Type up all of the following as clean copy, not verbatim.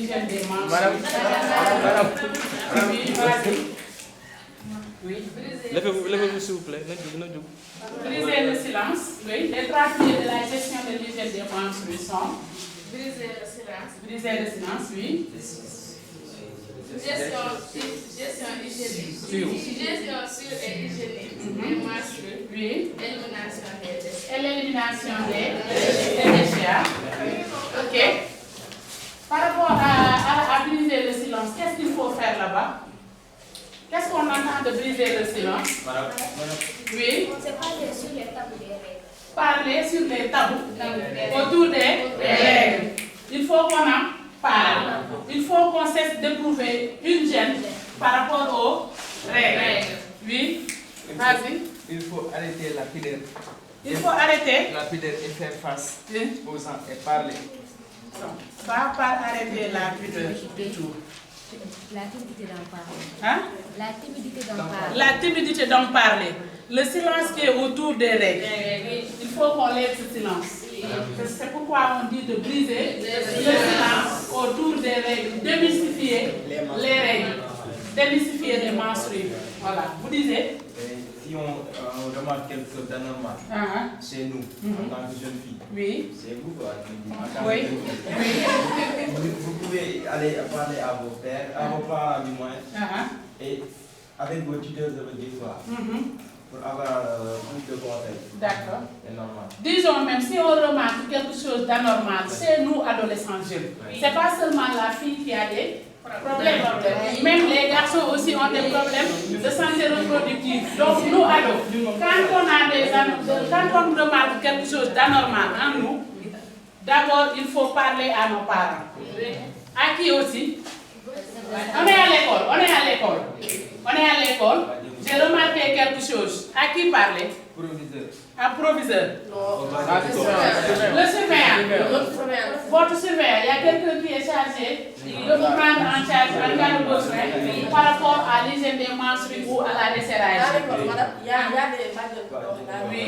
l'hygiène des menstrues. Madame. Oui, vas-y. Oui. Levez-vous s'il vous plaît. Briser le silence. Oui. Les 3 piliers de la gestion de l'hygiène des menstrues sont briser le silence. Briser le silence, oui. Gestion hygiénique. Gestion sûre et hygiénique des menstrues. Oui. Élimination des déchets. Et l'élimination des déchets. Ok. Par rapport à briser le silence, qu'est-ce qu'il faut faire là-bas? Qu'est-ce qu'on entend de briser le silence? Oui. C'est parler sur les tabous des règles. Parler sur les tabous autour des règles. Il faut qu'on en parle. Il faut qu'on cesse d'éprouver une gêne par rapport aux règles. Oui. Vas-y. Il faut arrêter la pudeur. Il faut arrêter la pudeur et faire face Oui. aux gens et parler. Pas arrêter la pudeur du tout. La timidité d'en parler. Hein? La timidité d'en parler. La timidité d'en parler. Le silence qui est autour des règles. Il faut qu'on lève ce silence. C'est pourquoi on dit de briser le silence autour des règles, démystifier les règles, démystifier les menstrues. Voilà. Vous disiez? Si on remarque quelque chose d'anormal chez nous, en tant que jeune fille, oui. c'est vous quoi, en tant Oui. que jeune fille. Vous pouvez aller parler à vos pères, à vos parents du moins, et avec vos tuteurs de votre histoire, pour avoir plus de conseils. D'accord. C'est normal. Disons même, si on remarque quelque chose d'anormal chez nous, adolescents jeunes, c'est pas seulement la fille qui a des problèmes. Même les garçons aussi ont des problèmes de santé reproductive. Donc nous, ados, quand on remarque quelque chose d'anormal en nous, d'abord il faut parler à nos parents. À qui aussi? On est à l'école. J'ai remarqué quelque chose. À qui parler? Proviseur. Un proviseur. Le surveillant. Votre surveillant, il y a quelqu'un qui est chargé de vous prendre en charge en cas de besoin par rapport à l'hygiène des menstrues ou à la desserrage. Il y a des Oui.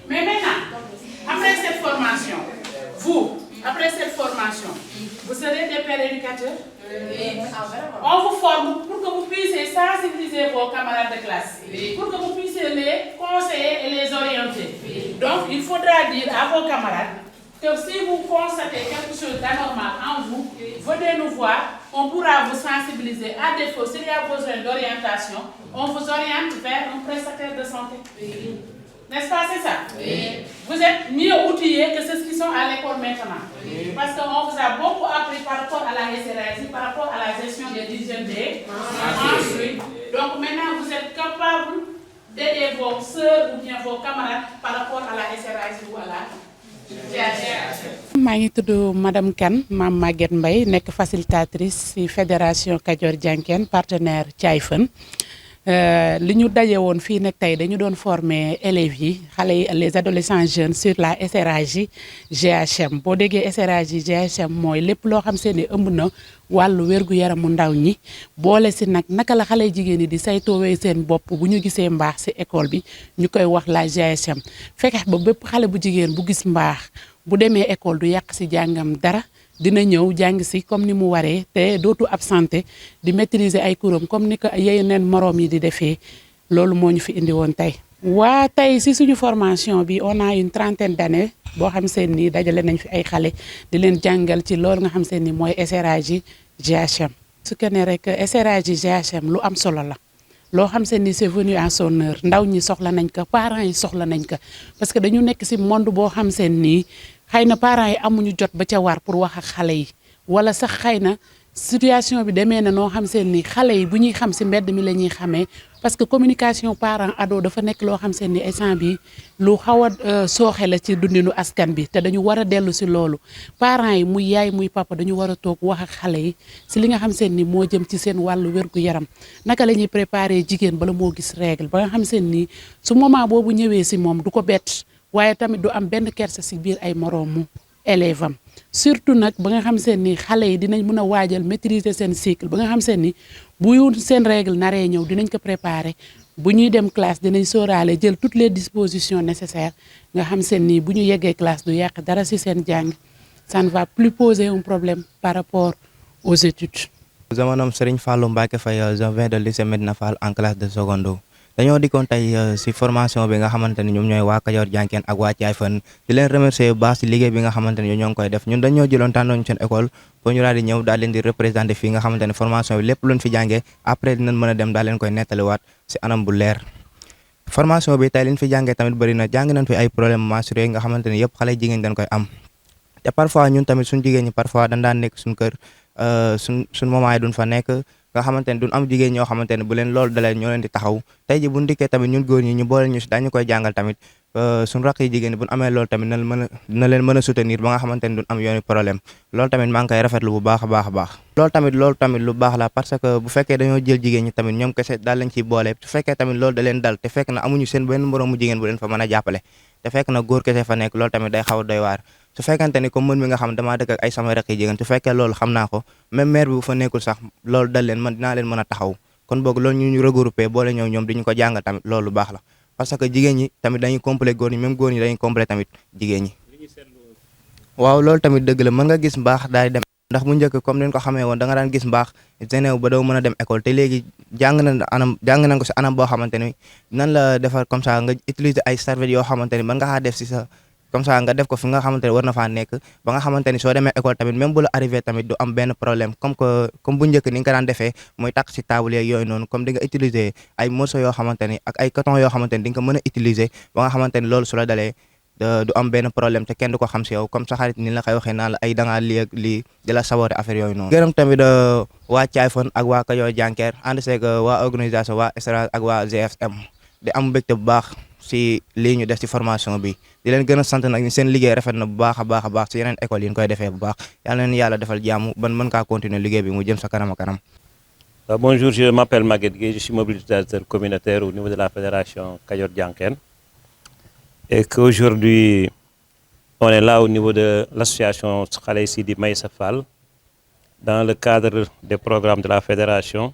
Mais maintenant, après cette formation, vous serez des pères éducateurs. On vous forme pour que vous puissiez sensibiliser vos camarades de classe, pour que vous puissiez les conseiller et les orienter. Donc, il faudra dire à vos camarades que si vous constatez quelque chose d'anormal en vous, venez nous voir, on pourra vous sensibiliser. À défaut, s'il y a besoin d'orientation, on vous oriente vers un prestataire de santé. N'est-ce pas, c'est ça? Oui. Vous êtes mieux outillés que ceux qui sont à l'école maintenant. Oui. Parce qu'on vous a beaucoup appris par rapport à la SRAJ, par rapport à la gestion des l'hygiène des menstrues. Donc maintenant, vous êtes capable d'aider vos sœurs ou bien vos camarades par rapport à la SRAJ ou à la GHM. maa ngi tudd Madame Kane, Mame Maguette Mbaye, nekk facilitatrice ci fédération Kajoor Jànkeen partenaire Thiaye Fën. li ñu daje woon fii nag tey dañu doon former élèves yi xale yi les adolescents jeunes sur la SRAJ GHM boo déggee SRAJ GHM mooy lépp loo xam se ne ëmb na wàllu wér-gu-yaramu ndaw ñi boole si nag naka la xale jigéen ñi di saytoowee seen bopp bu ñu gisee mbaax si école bi ñu koy wax la GHM fexe ba bépp xale bu jigéen bu gis mbaax bu demee école du yàq si jàngam dara dina ñëw jàng si comme ni mu waree te dootu absenté di maîtriser ay kuram comme ni ko yeneen moroom yi di defee loolu moo ñu fi indi woon tey. waa tey si suñu formation bi on a une trentaine d'années boo xam seen ni dajale nañ fi ay xale di leen jàngal ci loolu nga xam seen ni mooy SRAJ GHM. su ko ne rek SRAJ GHM lu am solo la loo xam seen ni c'est venu à son heure ndaw ñi soxla nañ ko parents yi soxla nañ ko parce que dañu nekk si monde boo xam seen nii. xëy na parents yi amuñu jot ba ca war pour wax ak xale yi wala sax xëy na situation bi demee na noo xam seen ni xale yi bu ñuy xam si mbedd mi la ñuy xamee parce que communication parent ado dafa nekk loo xam seen ni instant bi lu xaw a sooxe la ci dundinu askan bi te dañu war a dellu si loolu parents yi muy yaay muy papa dañu war a toog wax ak xale yi si li nga xam seen ni moo jëm ci seen wàllu wér-gu-yaram naka la ñuy préparer jigéen bala moo gis règle ba nga xam seen ni su moment boobu ñëwee si moom du ko bett waaye tamit du am benn kersa ci biir ay moroomu élève am surtout nag ba nga xam seen ni xale yi dinañ mën a waajal maîtriser seen cycle ba nga xam seen ni bu seen règle naree ñëw dinañ ko préparer bu ñuy dem classe dinañ sóoraale jël toutes les dispositions nécessaires nga xam seen ni bu ñu yeggee classe du yàq dara ci seen jàng ça ne va plus poser un problème par rapport aux études. Je me nomme Serigne Fallou Mbacké Faye, je viens de lycée Medina Fall en classe de seconde. dañoo dikkoon tey si formation bi nga xamante ni ñoom ñooy waa Kajoor Jànkeen ak waa Thiaye Fane di leen remercier bu baax si liggéey bi nga xamante ni ñoo ngi koy def ñun dañoo jëloon tànnoon seen école pour ñu daal di ñëw daal leen di représenter fii nga xamante ni formation bi lépp luñ fi jàngee après dinañ mën a dem daal leen koy nettaliwaat si anam bu leer. formation bi tey liñ fi jàngee tamit bëri na jàng nañ fi ay problème menstruels yi nga xamante ni yëpp xale jigéen dañ koy am te parfois ñun tamit suñ jigéen ñi parfois dañ daan nekk suñ kër suñ moment yi duñ fa nekk nga xamante ni duñ am jigéen ñoo xamante ne bu leen loolu dalee ñoo leen di taxaw tey ji buñ dikkee tamit ñun góor ñi ñu boole ñu si dañu koy jàngal tamit suñ raq yi jigéen ñi buñ amee loolu tamit na leen mën a soutenir ba nga xamante ni duñ am yooni problème loolu tamit maa ngi koy rafetlu bu baax a baax a baax loolu tamit lu baax la parce que bu fekkee dañoo jël jigéen ñi tamit ñoom kese daal lañ ciy boole su fekkee tamit loolu da leen dal te fekk na amuñu seen benn moroomu jigéen bu leen fa mën a jàppale te fekk na góor kese fa nekk loolu tamit day xaw a doy waar su fekkente ni comme mën mi nga xam damaa dëkk ak ay sama raq yi jigéen su fekkee loolu xam naa ko même maire bi bu fa nekkul sax loolu dal leen man dinaa leen mën a taxaw kon boog loolu ñu regroupé boole ñoom diñu ko jàngal tamit loolu baax la parce que jigéen ñi tamit dañuy complet góor ñi même góor ñi dañuy complet tamit jigéen ñi waaw loolu tamit dëgg la mën nga gis mbaax daal di dem ndax bu njëkk comme ni ko xamee woon da nga daan gis mbaax généw ba doo mën a dem école te léegi jàng nañ ko si anam boo xamante ni nan la defar comme ça nga utiliser ay serviettes yoo xamante ni mën nga xaa def si sa comme ça nga def ko fi nga xamante ne war na faa nekk ba nga xamante ni soo demee école tamit même bu la arrivé tamit du am benn problème comme bu njëkk ni nga ko daan defee muy takk si table yeeg yooyu noonu comme di nga utiliser ay morceaux yoo xamante ni ak ay coton yoo xamante ni di nga ko mën a utiliser ba nga xamante ni loolu su la dalee du am benn problème te kenn du ko xam si yow comme sa xarit ni la koy waxee naan la ay dangaa lii ak lii di la saboté affaire yooyu noonu gërëm tamit waa Thiaye Fane ak waa Kajoor Jànkeer ànd seeg waa organisation waa Estra ak waa GFM di am mbégte bu baax si lii ñu def ci formation bi di leen gën a sant nag seen liggéey rafet na bu baax a baax si yeneen école yi ñu koy defee bu baax yàlla na yàlla defal jàmm ban mën kaa continuer liggéey bi mu jëm sa kanam a kanam. Bonjour, je m'appelle Maguette Gueye, je suis mobilisateur communautaire au niveau de la fédération Kajoor Jànkeer et qu'aujourd'hui on est là au niveau de l'association Xale Sidi Maïssa Fall dans le cadre des programmes de la fédération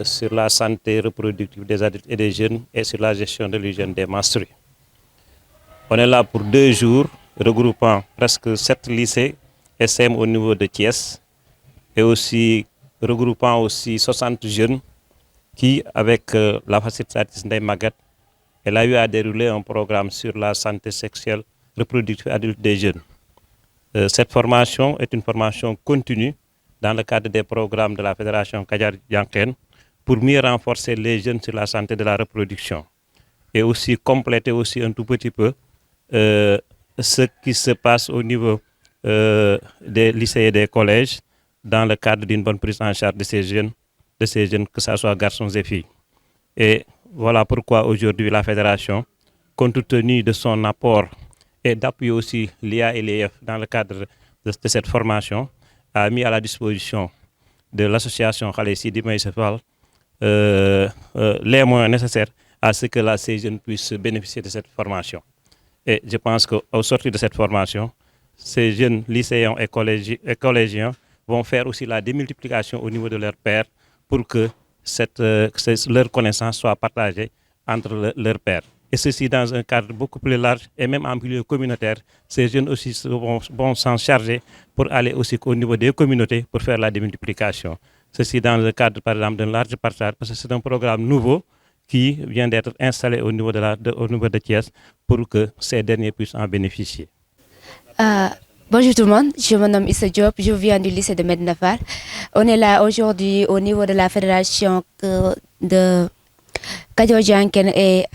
sur la santé reproductive des adultes et des jeunes et sur la gestion de l'hygiène des menstrues. On est là pour 2 jours regroupant presque 7 lycées SM au niveau de Thiès et aussi regroupant aussi 60 jeunes qui, avec la facilitatrice Ndeye Maguette, elle a eu à dérouler un programme sur la santé sexuelle reproductive adulte des jeunes. Cette formation est une formation continue dans le cadre des programmes de la Fédération Kajoor Jànkeer pour mieux renforcer les jeunes sur la santé de la reproduction et aussi compléter aussi un tout petit peu ce qui se passe au niveau des lycées et des collèges dans le cadre d'une bonne prise en charge de ces jeunes, que ce soit garçons et filles. Et voilà pourquoi aujourd'hui la Fédération, compte tenu de son apport et d'appui aussi l'IA et l'EF dans le cadre de cette formation, a mis à la disposition de l'association Xale Sidi Maïssa Fall les moyens nécessaires à ce que ces jeunes puissent bénéficier de cette formation. Et je pense qu'au sortir de cette formation, ces jeunes lycéens et collégiens vont faire aussi la démultiplication au niveau de leurs pairs pour que leur connaissance soit partagée entre leurs pairs. Et ceci dans un cadre beaucoup plus large et même en milieu communautaire. Ces jeunes aussi vont s'en charger pour aller aussi au niveau des communautés pour faire la démultiplication. Ceci dans le cadre par exemple d'un large partage parce que c'est un programme nouveau qui vient d'être installé au niveau de Thiès pour que ces derniers puissent en bénéficier. Bonjour tout le monde, je me nomme Issa Diop, je viens du lycée de Medina Fall. On est là aujourd'hui au niveau de la fédération de Kajoor Jànkeer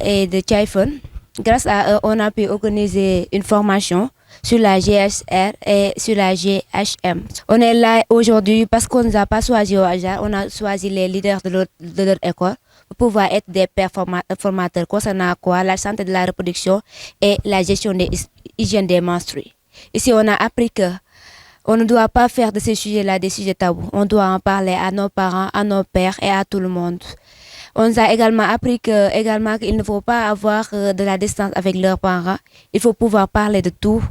et de Thiaye Fane. Grâce à eux, on a pu organiser une formation sur la GSR et sur la GHM. On est là aujourd'hui parce qu'on ne nous a pas choisi au hasard, on a choisi les leaders de leur école pour pouvoir être des formateurs concernant quoi? La santé de la reproduction et la gestion de l'hygiène des menstrues. Ici, on a appris que on ne doit pas faire de ces sujets-là des sujets tabous. On doit en parler à nos parents, à nos pères et à tout le monde. On nous a également appris qu'il ne faut pas avoir de la distance avec leurs parents. Il faut pouvoir parler de tout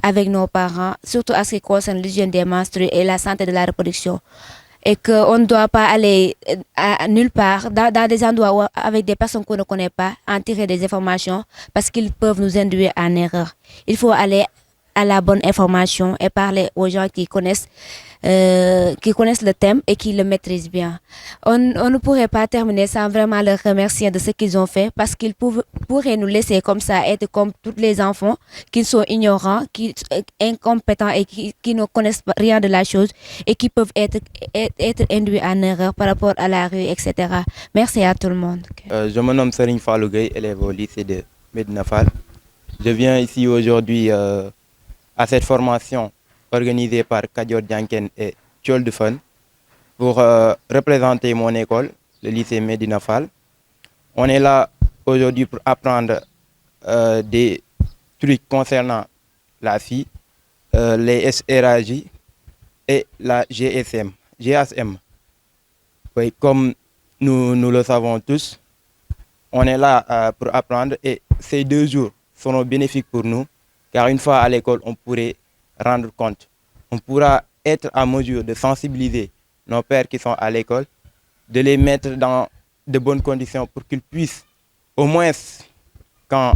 avec nos parents, surtout à ce qui concerne l'hygiène des menstrues et la santé de la reproduction. Et qu'on ne doit pas aller à nulle part, dans des endroits avec des personnes qu'on ne connaît pas, en tirer des informations parce qu'ils peuvent nous induire en erreur. Il faut aller à la bonne information et parler aux gens qui connaissent qui connaissent le thème et qui le maîtrisent bien. On ne pourrait pas terminer sans vraiment leur remercier de ce qu'ils ont fait parce qu'ils pourraient nous laisser comme ça, être comme tous les enfants qui sont ignorants, qui sont incompétents et qui ne connaissent rien de la chose et qui peuvent être induits en erreur par rapport à la rue, etc. Merci à tout le monde. Je me nomme Serigne Fallou Gueye, élève au lycée de Medina Fall. Je viens ici aujourd'hui à cette formation organisée par Kadior Dianken et Thiol de Fun pour représenter mon école, le lycée Medina Fall. On est là aujourd'hui pour apprendre des trucs concernant la FI, les SRAJ et la GSM. Oui, comme nous le savons tous, on est là pour apprendre et ces 2 jours seront bénéfiques pour nous car une fois à l'école, on pourrait rendre compte. On pourra être à mesure de sensibiliser nos pères qui sont à l'école, de les mettre dans de bonnes conditions pour qu'ils puissent, au moins quand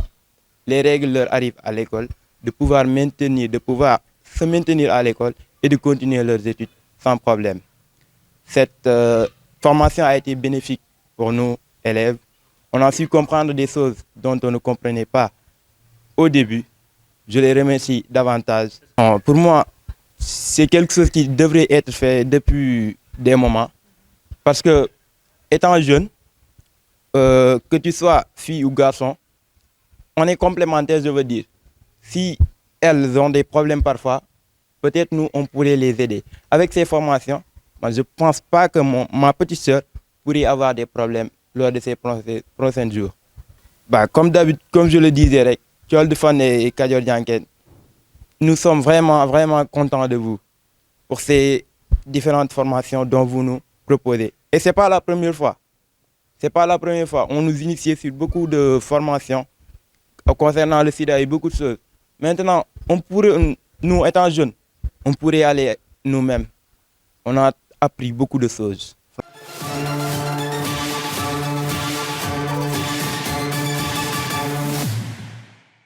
les règles leur arrivent à l'école, de pouvoir se maintenir à l'école et de continuer leurs études sans problème. Cette formation a été bénéfique pour nous, élèves. On a su comprendre des choses dont on ne comprenait pas au début. Je les remercie davantage. Pour moi, c'est quelque chose qui devrait être fait depuis des moments. Parce que, étant jeune, que tu sois fille ou garçon, on est complémentaires, je veux dire. Si elles ont des problèmes parfois, peut-être nous, on pourrait les aider. Avec ces formations, moi, je ne pense pas que ma petite soeur pourrait avoir des problèmes lors de ces prochains jours. Comme d'habitude, comme je le disais, Thiol de Fun et Kadior Dianken, nous sommes vraiment, vraiment contents de vous pour ces différentes formations dont vous nous proposez. Et ce n'est pas la première fois. Ce n'est pas la première fois. On nous initie sur beaucoup de formations concernant le sida et beaucoup de choses. Maintenant, nous étant jeunes, on pourrait aller nous-mêmes. On a appris beaucoup de choses.